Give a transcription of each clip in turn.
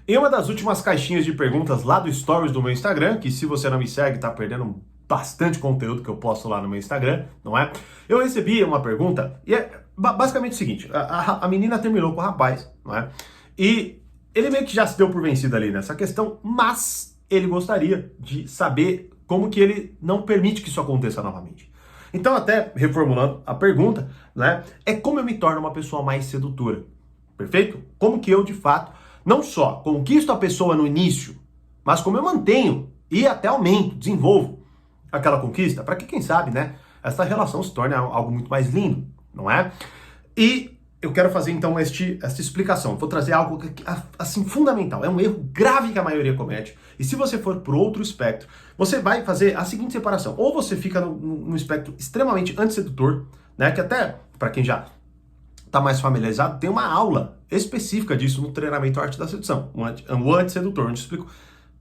Em uma das últimas caixinhas de perguntas lá do Stories do meu Instagram, que se você não me segue, tá perdendo bastante conteúdo que eu posto lá no meu Instagram, não é? Eu recebi uma pergunta, e é basicamente o seguinte, a menina terminou com o rapaz, não é? E ele meio que já se deu por vencido ali nessa questão, mas ele gostaria de saber como que ele não permite que isso aconteça novamente. Então, até reformulando a pergunta, né, é como eu me torno uma pessoa mais sedutora, perfeito? Como que eu, de fato, não só conquisto a pessoa no início, mas como eu mantenho e até aumento, desenvolvo aquela conquista, para que, quem sabe, né, essa relação se torne algo muito mais lindo, não é? E eu quero fazer então esta explicação. Vou trazer algo assim fundamental. É um erro grave que a maioria comete. E se você for por outro espectro, você vai fazer a seguinte separação. Ou você fica no espectro extremamente antissedutor, né? Que até, para quem já está mais familiarizado, tem uma aula específica disso no treinamento Arte da Sedução, o antissedutor, onde eu explico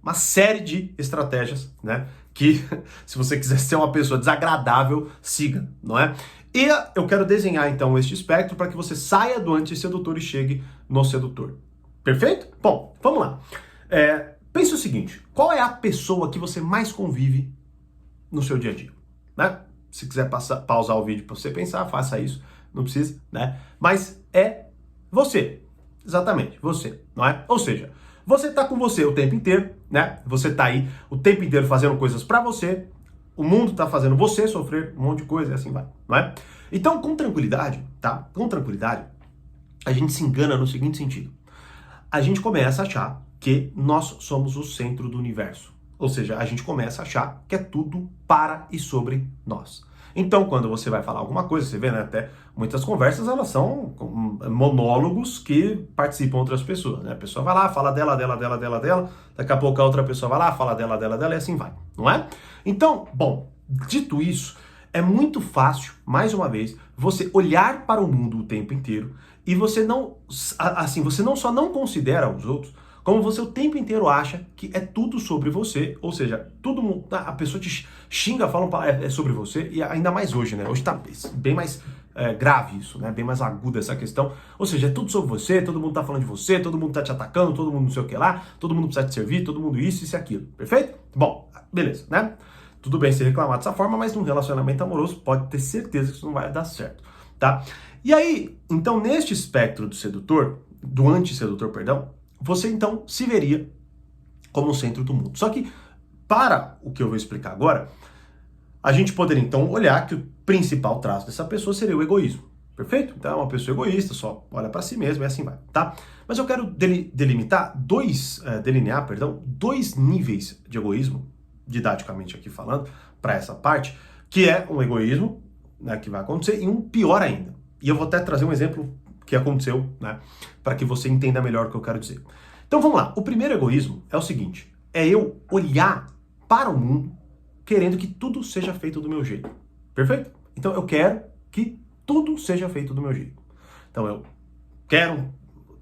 uma série de estratégias, né? Que se você quiser ser uma pessoa desagradável, siga, não é? E eu quero desenhar então este espectro para que você saia do antissedutor e chegue no sedutor. Perfeito? Bom, vamos lá. Pense o seguinte, qual é a pessoa que você mais convive no seu dia a dia? Né? Se quiser pausar o vídeo para você pensar, faça isso, não precisa, né? Mas é você, exatamente, você, não é? Ou seja, você tá com você o tempo inteiro, né? Você tá aí o tempo inteiro fazendo coisas para você, o mundo tá fazendo você sofrer um monte de coisa e assim vai, não é? Então, com tranquilidade, tá? Com tranquilidade, a gente se engana no seguinte sentido. A gente começa a achar que nós somos o centro do universo. Ou seja, a gente começa a achar que é tudo para e sobre nós. Então, quando você vai falar alguma coisa, você vê, né, até muitas conversas, elas são monólogos que participam outras pessoas, né? A pessoa vai lá, fala dela, daqui a pouco a outra pessoa vai lá, fala dela, e assim vai, não é? Então, bom, dito isso, é muito fácil, mais uma vez, você olhar para o mundo o tempo inteiro e você não, assim, você não só não considera os outros, como você o tempo inteiro acha que é tudo sobre você, ou seja, todo mundo, a pessoa te xinga, fala é sobre você, e ainda mais hoje, né? Hoje tá bem mais grave isso, né? Bem mais aguda essa questão. Ou seja, é tudo sobre você, todo mundo tá falando de você, todo mundo tá te atacando, todo mundo não sei o que lá, todo mundo precisa te servir, todo mundo isso e aquilo. Perfeito? Bom, beleza, né? Tudo bem se reclamar dessa forma, mas num relacionamento amoroso pode ter certeza que isso não vai dar certo, tá? E aí, então, neste espectro do sedutor, do antissedutor, perdão, você então se veria como o centro do mundo. Só que, para o que eu vou explicar agora, a gente poderia então olhar que o principal traço dessa pessoa seria o egoísmo. Perfeito? Então é uma pessoa egoísta, só olha para si mesmo e assim vai, tá? Mas eu quero delinear dois níveis de egoísmo, didaticamente aqui falando, para essa parte, que é um egoísmo, né, que vai acontecer, e um pior ainda. E eu vou até trazer um exemplo que aconteceu, né, para que você entenda melhor o que eu quero dizer. Então vamos lá. O primeiro egoísmo é o seguinte: é eu olhar para o mundo querendo que tudo seja feito do meu jeito. Perfeito? Então eu quero que tudo seja feito do meu jeito. Então eu quero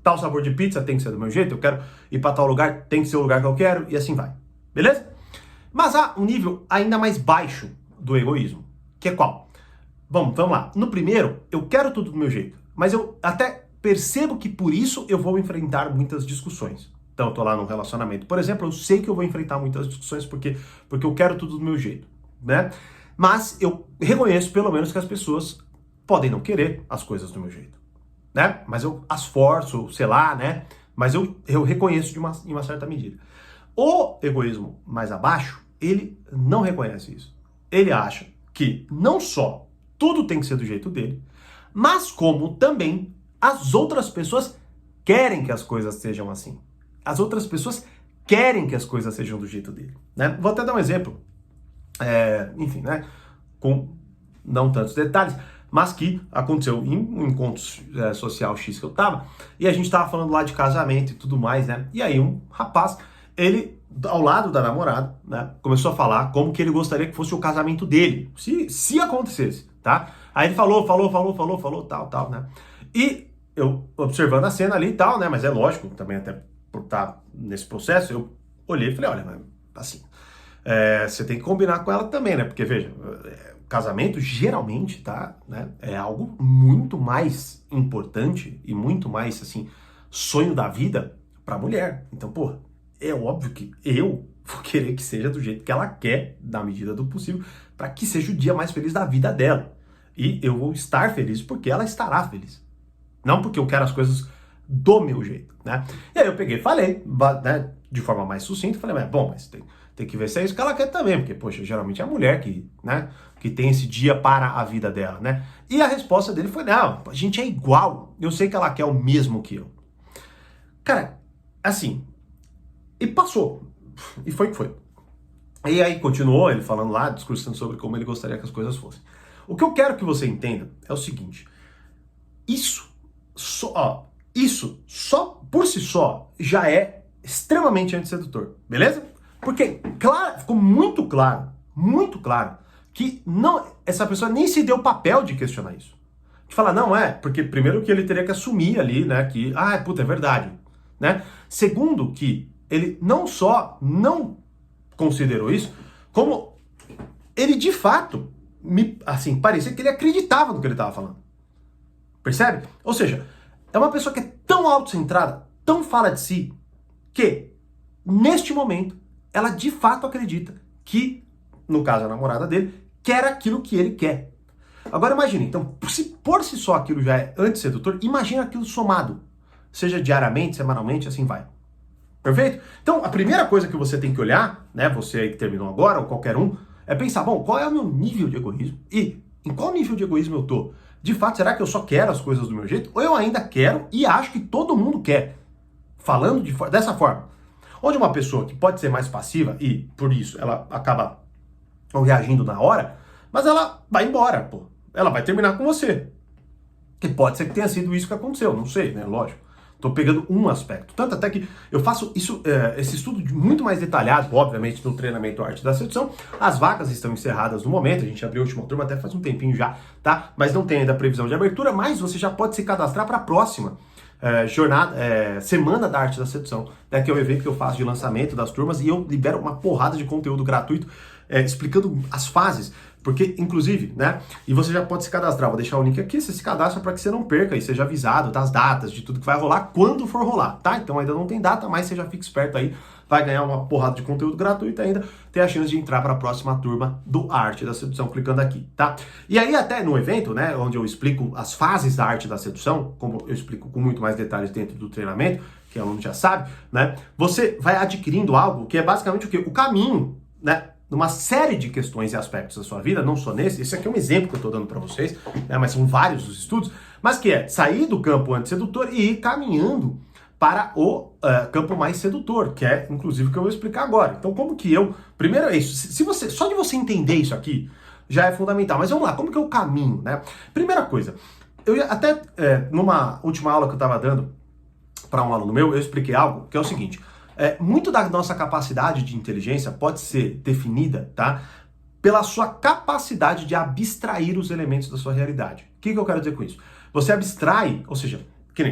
tal sabor de pizza, tem que ser do meu jeito. Eu quero ir para tal lugar, tem que ser o lugar que eu quero, e assim vai. Beleza? Mas há um nível ainda mais baixo do egoísmo, que é qual? Vamos lá. No primeiro, eu quero tudo do meu jeito, mas eu até percebo que por isso eu vou enfrentar muitas discussões. Então eu tô lá num relacionamento, por exemplo, eu sei que eu vou enfrentar muitas discussões porque eu quero tudo do meu jeito, né? Mas eu reconheço pelo menos que as pessoas podem não querer as coisas do meu jeito, né? Mas eu as forço, sei lá, né? Mas eu reconheço em uma certa medida. O egoísmo mais abaixo, ele não reconhece isso. Ele acha que não só tudo tem que ser do jeito dele, mas como também as outras pessoas querem que as coisas sejam assim. As outras pessoas querem que as coisas sejam do jeito dele, né? Vou até dar um exemplo, enfim, né? Com não tantos detalhes, mas que aconteceu em um encontro social X que eu tava, e a gente tava falando lá de casamento e tudo mais, né? E aí um rapaz, ele, ao lado da namorada, né, começou a falar como que ele gostaria que fosse o casamento dele, se acontecesse, tá? Aí ele falou, tal, né? E eu, observando a cena ali e tal, né, mas é lógico, também até por estar nesse processo, eu olhei e falei, olha, assim, você tem que combinar com ela também, né? Porque, veja, casamento geralmente, tá, né, é algo muito mais importante e muito mais, assim, sonho da vida pra mulher. Então, pô, é óbvio que eu vou querer que seja do jeito que ela quer, na medida do possível, para que seja o dia mais feliz da vida dela. E eu vou estar feliz porque ela estará feliz. Não porque eu quero as coisas do meu jeito, né? E aí eu peguei e falei, né, de forma mais sucinta, falei, mas tem que ver se é isso que ela quer também, porque, poxa, geralmente é a mulher que, né, que tem esse dia para a vida dela, né? E a resposta dele foi, não, a gente é igual, eu sei que ela quer o mesmo que eu. Cara, assim, e passou, e foi o que foi. E aí continuou ele falando lá, discursando sobre como ele gostaria que as coisas fossem. O que eu quero que você entenda é o seguinte, isso só por si só já é extremamente antissedutor, beleza? Porque claro, ficou muito claro que não, essa pessoa nem se deu o papel de questionar isso. De falar, não porque primeiro que ele teria que assumir ali, né, que, puta, é verdade, né? Segundo que ele não só não considerou isso, como ele de fato, parecia que ele acreditava no que ele estava falando. Percebe? Ou seja, é uma pessoa que é tão autocentrada, tão fala de si, que neste momento ela de fato acredita que, no caso a namorada dele, quer aquilo que ele quer. Agora imagine, então, se por si só aquilo já é antissedutor, imagina aquilo somado, seja diariamente, semanalmente, assim vai. Perfeito? Então, a primeira coisa que você tem que olhar, né, você aí que terminou agora, ou qualquer um, é pensar, bom, qual é o meu nível de egoísmo? E em qual nível de egoísmo eu tô? De fato, será que eu só quero as coisas do meu jeito? Ou eu ainda quero e acho que todo mundo quer? Falando dessa forma. Onde uma pessoa que pode ser mais passiva e, por isso, ela acaba não reagindo na hora, mas ela vai embora, pô. Ela vai terminar com você. Que pode ser que tenha sido isso que aconteceu, não sei, né? Lógico. Estou pegando um aspecto. Tanto até que eu faço isso, esse estudo muito mais detalhado, obviamente, no treinamento Arte da Sedução. As vagas estão encerradas no momento, a gente abriu a última turma até faz um tempinho já, tá? Mas não tem ainda previsão de abertura, mas você já pode se cadastrar para a próxima Semana da Arte da Sedução, né, que é o evento que eu faço de lançamento das turmas e eu libero uma porrada de conteúdo gratuito explicando as fases. Porque, inclusive, né, e você já pode se cadastrar, vou deixar o link aqui, você se cadastra para que você não perca e seja avisado das datas, de tudo que vai rolar, quando for rolar, tá? Então ainda não tem data, mas você já fica esperto aí, vai ganhar uma porrada de conteúdo gratuito e ainda tem a chance de entrar para a próxima turma do Arte da Sedução, clicando aqui, tá? E aí até no evento, né, onde eu explico as fases da Arte da Sedução, como eu explico com muito mais detalhes dentro do treinamento, que o aluno já sabe, né, você vai adquirindo algo que é basicamente o quê? O caminho, né, numa série de questões e aspectos da sua vida, não só nesse, esse aqui é um exemplo que eu estou dando para vocês, né, mas são vários os estudos, mas que é sair do campo antissedutor e ir caminhando para o campo mais sedutor, que é inclusive o que eu vou explicar agora. Então como que primeiro é isso, só de você entender isso aqui, já é fundamental, mas vamos lá, como que é o caminho, né? Primeira coisa, eu até numa última aula que eu estava dando para um aluno meu, eu expliquei algo que é o seguinte, muito da nossa capacidade de inteligência pode ser definida, tá, pela sua capacidade de abstrair os elementos da sua realidade. O que eu quero dizer com isso? Você abstrai, ou seja,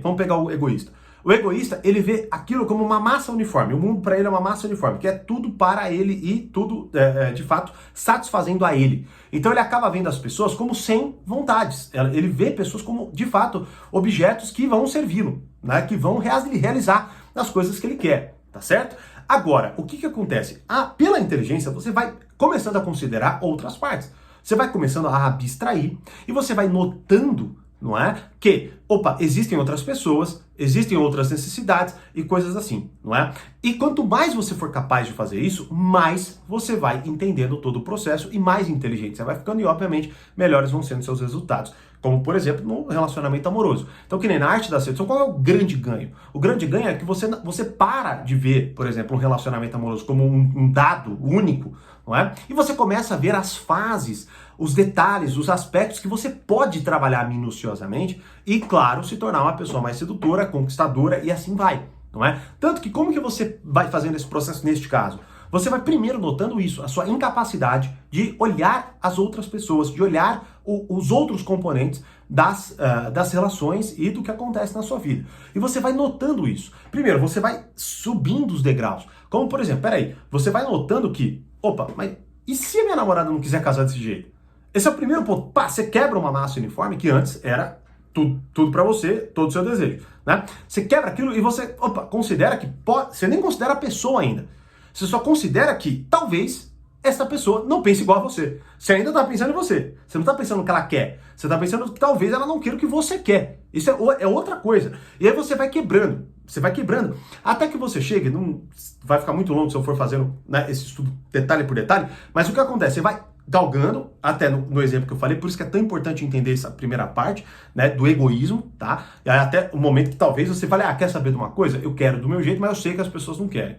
vamos pegar o egoísta. O egoísta, ele vê aquilo como uma massa uniforme. O mundo para ele é uma massa uniforme, que é tudo para ele e tudo, de fato, satisfazendo a ele. Então ele acaba vendo as pessoas como sem vontades. Ele vê pessoas como, de fato, objetos que vão servi-lo, né, que vão realizar as coisas que ele quer. Tá certo? Agora, o que acontece? Pela inteligência, você vai começando a considerar outras partes. Você vai começando a abstrair e você vai notando, não é? Que, existem outras pessoas, existem outras necessidades e coisas assim, não é? E quanto mais você for capaz de fazer isso, mais você vai entendendo todo o processo e mais inteligente você vai ficando e, obviamente, melhores vão sendo seus resultados. Como, por exemplo, no relacionamento amoroso. Então, que nem na Arte da Sedução, qual é o grande ganho? O grande ganho é que você para de ver, por exemplo, um relacionamento amoroso como um dado único, não é? E você começa a ver as fases, os detalhes, os aspectos que você pode trabalhar minuciosamente e, claro, se tornar uma pessoa mais sedutora, conquistadora e assim vai, não é? Tanto que como que você vai fazendo esse processo neste caso? Você vai primeiro notando isso, a sua incapacidade de olhar as outras pessoas, de olhar os outros componentes das relações e do que acontece na sua vida. E você vai notando isso. Primeiro, você vai subindo os degraus. Como, por exemplo, você vai notando que, mas e se a minha namorada não quiser casar desse jeito? Esse é o primeiro ponto. Você quebra uma massa uniforme que antes era tudo para você, todo o seu desejo, né? Você quebra aquilo e você, considera que pode, você nem considera a pessoa ainda. Você só considera que talvez essa pessoa não pense igual a você. Você ainda tá pensando em você. Você não tá pensando no que ela quer. Você tá pensando que talvez ela não queira o que você quer. Isso é outra coisa. E aí você vai quebrando. Você vai quebrando. Até que você chegue, não vai ficar muito longo se eu for fazendo, né, esse estudo detalhe por detalhe, mas o que acontece? Você vai galgando, até no exemplo que eu falei, por isso que é tão importante entender essa primeira parte, né, do egoísmo, tá? E aí até o momento que talvez você fale, quer saber de uma coisa? Eu quero do meu jeito, mas eu sei que as pessoas não querem.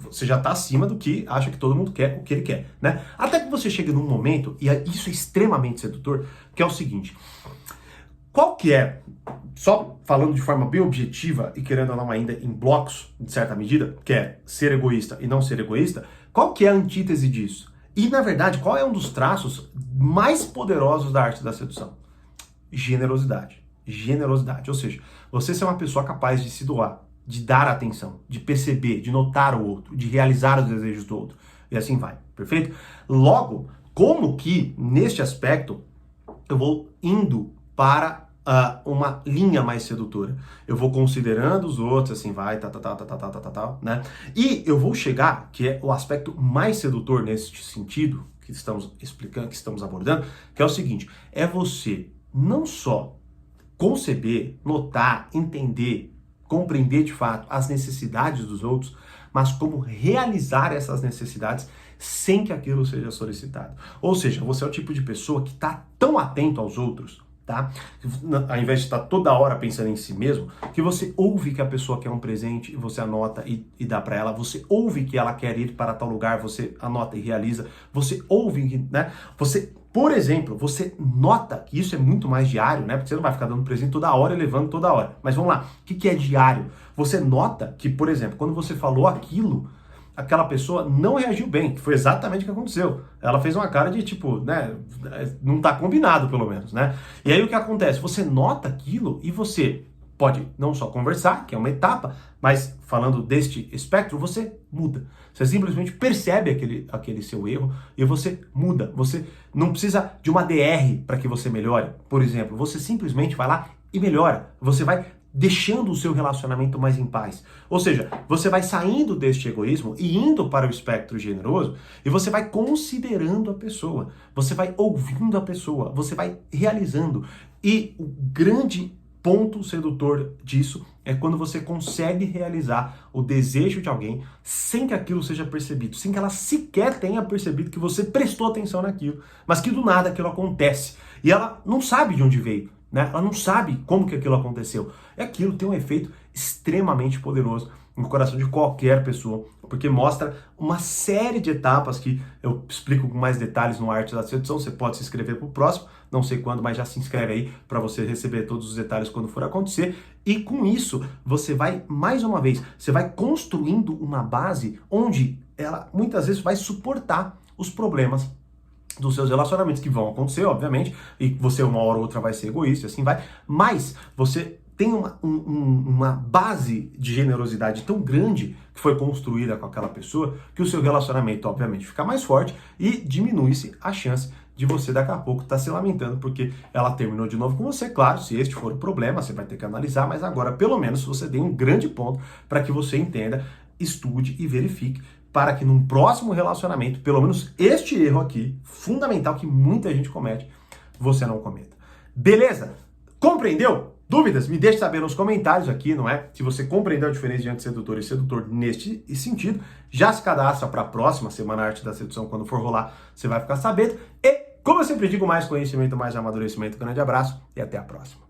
Você já tá acima do que acha que todo mundo quer, o que ele quer, né? Até que você chegue num momento, e isso é extremamente sedutor, que é o seguinte, qual que é, só falando de forma bem objetiva e querendo ou não ainda em blocos, de certa medida, que é ser egoísta e não ser egoísta, qual que é a antítese disso? E, na verdade, qual é um dos traços mais poderosos da arte da sedução? Generosidade. Generosidade. Ou seja, você ser uma pessoa capaz de se doar, de dar atenção, de perceber, de notar o outro, de realizar os desejos do outro. E assim vai. Perfeito? Logo, como que, neste aspecto, eu vou indo para uma linha mais sedutora. Eu vou considerando os outros, assim vai, né? E eu vou chegar, que é o aspecto mais sedutor nesse sentido, que estamos explicando, que estamos abordando, que é o seguinte, é você não só conceber, notar, entender, compreender de fato as necessidades dos outros, mas como realizar essas necessidades sem que aquilo seja solicitado. Ou seja, você é o tipo de pessoa que está tão atento aos outros, tá? Ao invés de estar toda hora pensando em si mesmo, que você ouve que a pessoa quer um presente e você anota e dá para ela, você ouve que ela quer ir para tal lugar, você anota e realiza, você ouve que, né? Você, por exemplo, você nota que isso é muito mais diário, né? Porque você não vai ficar dando presente toda hora e levando toda hora. Mas vamos lá, o que é diário? Você nota que, por exemplo, quando você falou aquilo, aquela pessoa não reagiu bem, que foi exatamente o que aconteceu. Ela fez uma cara de tipo, né, não tá combinado pelo menos, né? E aí o que acontece? Você nota aquilo e você pode não só conversar, que é uma etapa, mas falando deste espectro, você muda. Você simplesmente percebe aquele seu erro e você muda. Você não precisa de uma DR para que você melhore, por exemplo. Você simplesmente vai lá e melhora. Você vai deixando o seu relacionamento mais em paz. Ou seja, você vai saindo deste egoísmo e indo para o espectro generoso e você vai considerando a pessoa, você vai ouvindo a pessoa, você vai realizando. E o grande ponto sedutor disso é quando você consegue realizar o desejo de alguém sem que aquilo seja percebido, sem que ela sequer tenha percebido que você prestou atenção naquilo, mas que do nada aquilo acontece e ela não sabe de onde veio, né? Ela não sabe como que aquilo aconteceu. E aquilo tem um efeito extremamente poderoso no coração de qualquer pessoa, porque mostra uma série de etapas que eu explico com mais detalhes no Arte da Sedução. Você pode se inscrever para o próximo, não sei quando, mas já se inscreve aí para você receber todos os detalhes quando for acontecer. E com isso, você vai, mais uma vez, você vai construindo uma base onde ela muitas vezes vai suportar os problemas dos seus relacionamentos, que vão acontecer, obviamente, e você uma hora ou outra vai ser egoísta, assim vai, mas você tem uma base de generosidade tão grande que foi construída com aquela pessoa, que o seu relacionamento, obviamente, fica mais forte e diminui-se a chance de você daqui a pouco estar se lamentando porque ela terminou de novo com você. Claro, se este for o problema, você vai ter que analisar, mas agora, pelo menos, você tem um grande ponto para que você entenda, estude e verifique, para que num próximo relacionamento, pelo menos este erro aqui, fundamental que muita gente comete, você não cometa. Beleza? Compreendeu? Dúvidas? Me deixe saber nos comentários aqui, não é? Se você compreendeu a diferença entre sedutor e sedutor neste sentido, já se cadastra para a próxima Semana Arte da Sedução, quando for rolar, você vai ficar sabendo. E, como eu sempre digo, mais conhecimento, mais amadurecimento. Grande abraço e até a próxima.